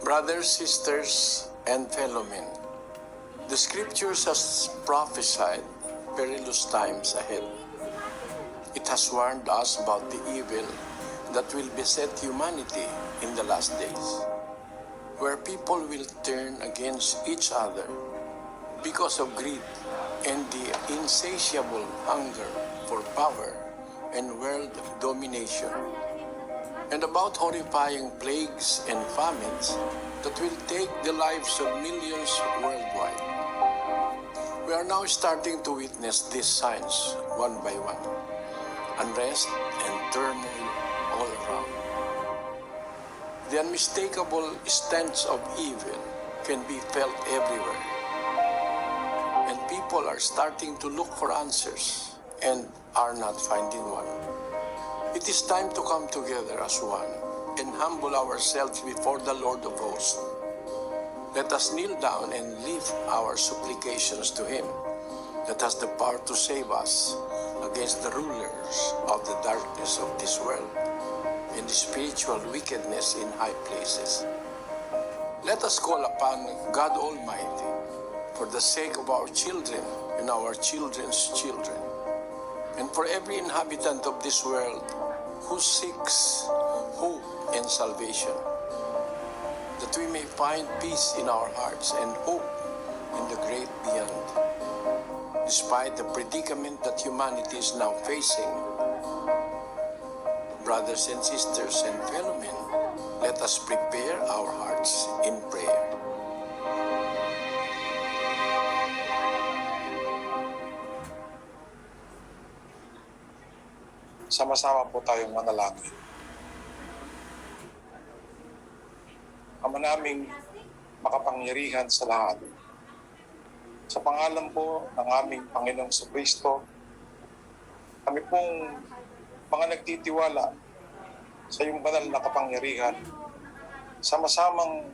Brothers, sisters, and fellow men, the Scriptures has prophesied perilous times ahead. It has warned us about the evil that will beset humanity in the last days, where people will turn against each other because of greed and the insatiable hunger for power and world domination, and about horrifying plagues and famines that will take the lives of millions worldwide. We are now starting to witness these signs one by one. Unrest and turmoil all around. The unmistakable stench of evil can be felt everywhere. And people are starting to look for answers and are not finding one. It is time to come together as one and humble ourselves before the Lord of hosts. Let us kneel down and lift our supplications to Him that has the power to save us against the rulers of the darkness of this world and the spiritual wickedness in high places. Let us call upon God Almighty for the sake of our children and our children's children, and for every inhabitant of this world who seeks hope and salvation, that we may find peace in our hearts and hope in the great beyond. Despite the predicament that humanity is now facing, brothers and sisters and fellow men, let us prepare our hearts in prayer. Sama-sama po tayong manalangin. Ama naming makapangyarihan sa lahat, sa pangalan po ng aming Panginoong Kristo, kami pong mga nagtitiwala sa iyong banal na kapangyarihan, sama-samang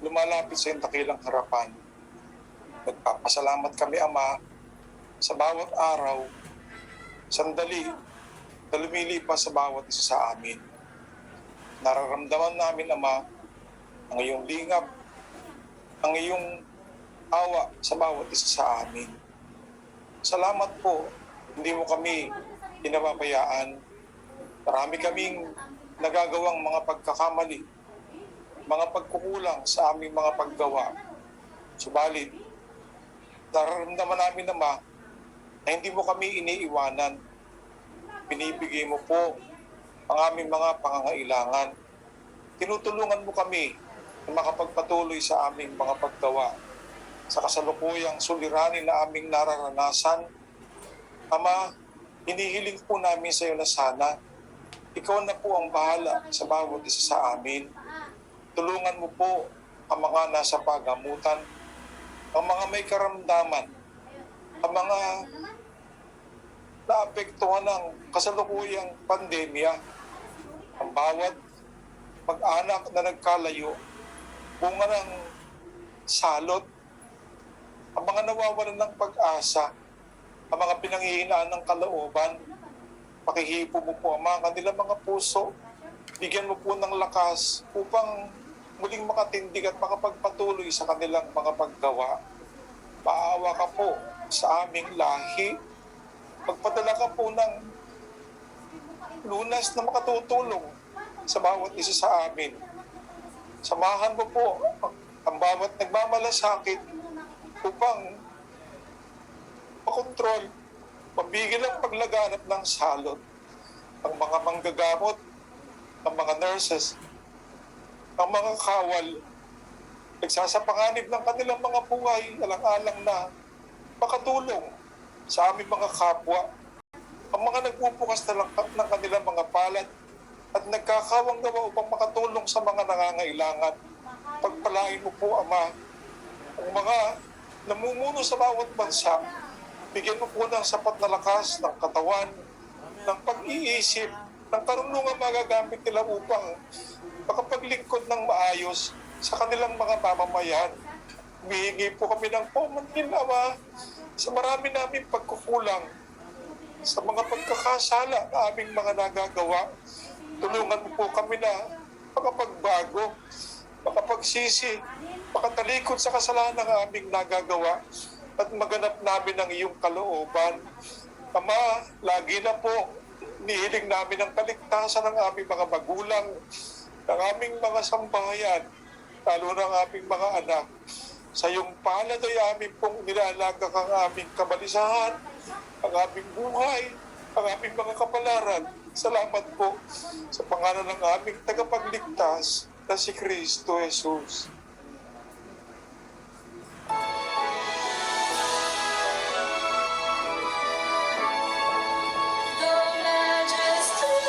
lumalapit sa iyong dakilang harapan. Nagpapasalamat kami, Ama, sa bawat araw, sandali na lumilipas sa bawat isa sa amin. Nararamdaman namin, Ama, ang iyong lingap, ang iyong awa sa bawat isa sa amin. Salamat po, hindi mo kami pinababayaan. Marami kaming nagagawang mga pagkakamali, mga pagkukulang sa aming mga paggawa. Subalit, nararamdaman namin, Ama, na hindi mo kami iniiwanan. Binibigay mo po ang aming mga pangangailangan. Tinutulungan mo kami na makapagpatuloy sa aming mga paggawa sa kasalukuyang suliranin na aming nararanasan. Ama, hinihiling po namin sa iyo na sana ikaw na po ang bahala sa bawat isa sa amin. Tulungan mo po ang mga nasa pagamutan, ang mga may karamdaman, ang mga naapektuhan ng kasalukuyang pandemya, ang bawat mag-anak na nagkalayo, bunga ng salot, ang mga nawawalan ng pag-asa, ang mga pinanghihinaan ng kalooban. Pakihipo mo po, Ama, ang kanilang mga puso, bigyan mo po ng lakas upang muling makatindig at makapagpatuloy sa kanilang mga paggawa. Maawa ka po sa aming lahi. Pagpadala ka po ng lunas na makatutulong sa bawat isa sa amin. Samahan mo po ang bawat nagmamalasakit upang makontrol, mabigil ang paglaganap ng salot. Ang mga manggagamot, ang mga nurses, ang mga kawal, nagsasapanganib ng kanilang mga buhay, alang-alang na makatulong sa aming mga kapwa. Ang mga nagpupukas ng kanilang mga palad at nagkakawang gawa upang makatulong sa mga nangangailangan. Pagpalain mo po, Ama, ang mga namumuno sa bawat bansa. Bigyan mo po ng sapat na lakas ng katawan, ng pag-iisip, ng karunungan magagamit nila upang makapaglingkod ng maayos sa kanilang mga mamamayan. Humihingi po kami ng paumanhin, Ama, sa marami naming pagkukulang, sa mga pagkakasala na aming mga nagagawa. Tulungan mo po kami na makapagbago. makapagsisi, makatalikod sa kasalanan ng aming nagagawa at maganap namin ang iyong kalooban. Ama, lagi na po nihiling namin ang kaligtasan ng aming mga magulang, ng aming mga sambahayan, lalo ng aming mga anak. Sa iyong palad ay amin pong nilalagak ang aming kabalisahan, ang aming buhay, ang aming mga kapalaran. Salamat po sa pangalan ng aming tagapagligtas na si Kristo Jesus. The majesty,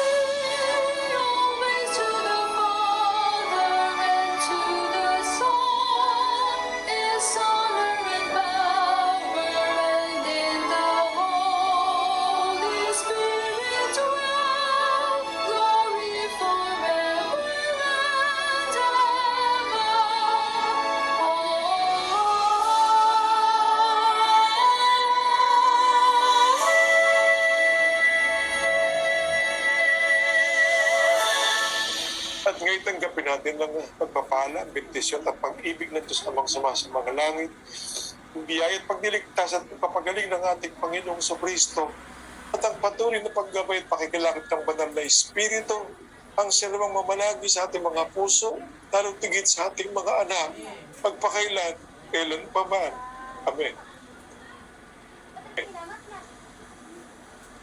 always to the Father and to the Son, is honor and power, and in the Holy Spirit dwell, glory forever and At ngayon tanggapin natin ng pagpapala, bendisyon at pag-ibig ng Diyos namang sumasa mga langit. Ang biyaya at pagliligtas at pagpapagaling ng ating Panginoong Kristo at ang patuloy na paggabay at pakikilakip ng banal na Espiritu ang siya namang mamalagi sa ating mga puso, lalong tigit sa ating mga anak, magpakailan, kailan pa man. Amen.